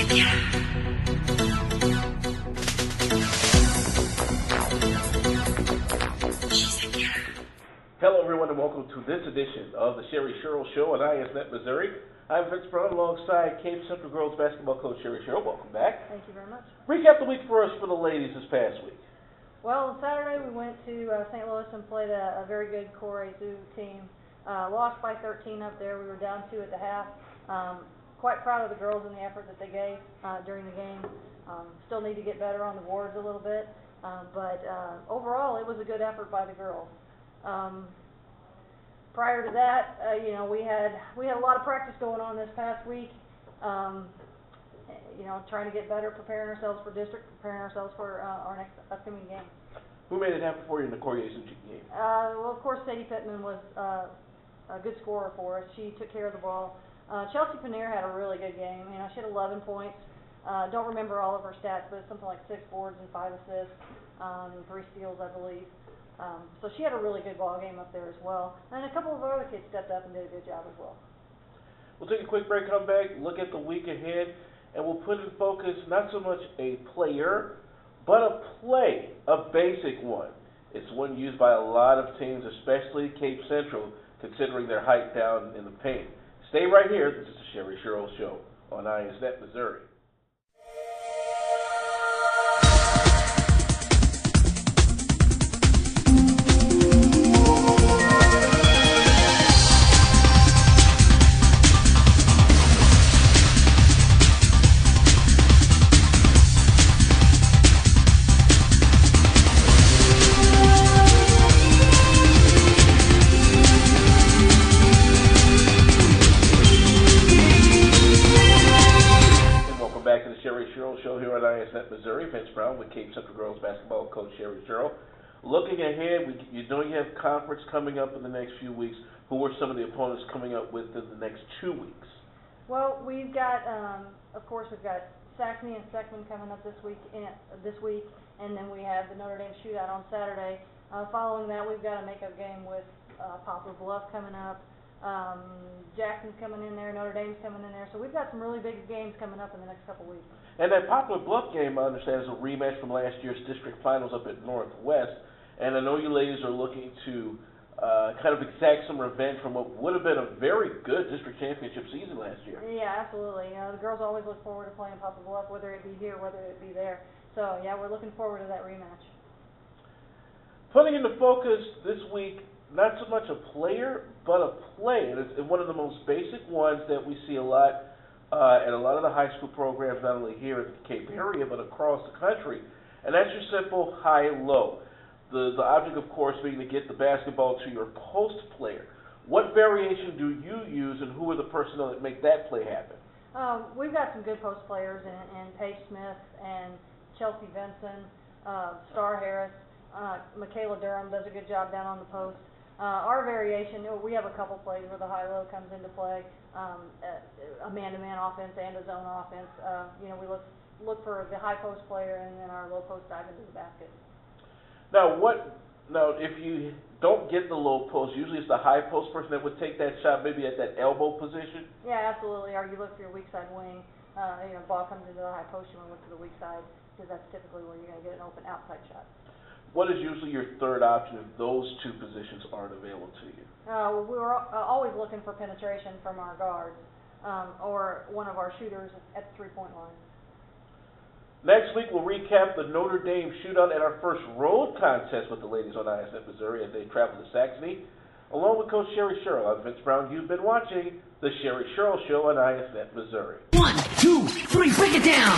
Hello, everyone, and welcome to this edition of the Sherrie Shirrell Show on ISNet Missouri. I'm Vince Brown alongside Cape Central Girls basketball coach Sherrie Shirrell. Welcome back. Thank you very much. Recap the week for us for the ladies this past week. Well, on Saturday we went to St. Louis and played a very good Core Zoo team. Lost by 13 up there. We were down 2 at the half. Quite proud of the girls and the effort that they gave during the game. Still need to get better on the boards a little bit, but overall it was a good effort by the girls. Prior to that, we had a lot of practice going on this past week. Trying to get better, preparing ourselves for district, preparing ourselves for our next upcoming game. Who made it happen for you in the Core Zoo game? Well, of course, Sadie Pittman was a good scorer for us. She took care of the ball. Chelsea Paneer had a really good game. She had 11 points. Don't remember all of her stats, but it's something like 6 boards and 5 assists, and 3 steals, I believe. So she had a really good ball game up there as well. And a couple of other kids stepped up and did a good job as well. We'll take a quick break, come back, look at the week ahead, and we'll put in focus not so much a player, but a play, a basic one. It's one used by a lot of teams, especially Cape Central, considering their height down in the paint. Stay right here. This is the Sherrie Shirrell Show on ISNet Missouri. Sherrie Shirrell Show here at ISNet Missouri. Vince Brown with Cape Central Girls basketball coach Sherrie Shirrell. Looking ahead, you have conference coming up in the next few weeks. Who are some of the opponents coming up with in the next 2 weeks? Well, we've got, of course, we've got Saxony and Seckman coming up this week, and then we have the Notre Dame shootout on Saturday. Following that, we've got a makeup game with Poplar Bluff coming up. Jackson's coming in there, Notre Dame's coming in there, so we've got some really big games coming up in the next couple weeks. And that Poplar Bluff game, I understand, is a rematch from last year's district finals up at Northwest, and I know you ladies are looking to kind of exact some revenge from what would have been a very good district championship season last year. Yeah, absolutely. The girls always look forward to playing Poplar Bluff, whether it be here, whether it be there. So, yeah, we're looking forward to that rematch. Putting into focus this week, not so much a player, but a play. And it's one of the most basic ones that we see a lot at a lot of the high school programs, not only here in the Cape area, but across the country. And that's your simple high-low. The object, of course, being to get the basketball to your post player. What variation do you use, and who are the personnel that make that play happen? We've got some good post players in Paige Smith and Chelsea Vinson, Star Harris. Michaela Durham does a good job down on the post. Our variation, we have a couple plays where the high-low comes into play, a man-to-man offense and a zone offense. We look for the high post player and then our low post dive into the basket. Now, if you don't get the low post, usually it's the high post person that would take that shot, maybe at that elbow position? Yeah, absolutely. Or you look for your weak side wing. Ball comes into the high post, you want to look for the weak side because that's typically where you're going to get an open outside shot. What is usually your third option if those two positions aren't available to you? We're always looking for penetration from our guards or one of our shooters at the three-point line. Next week, we'll recap the Notre Dame shootout at our first road contest with the ladies on ISNet Missouri as they travel to Saxony. Along with Coach Sherrie Shirrell, I'm Vince Brown. You've been watching the Sherrie Shirrell Show on ISNet Missouri. 1, 2, 3, break it down!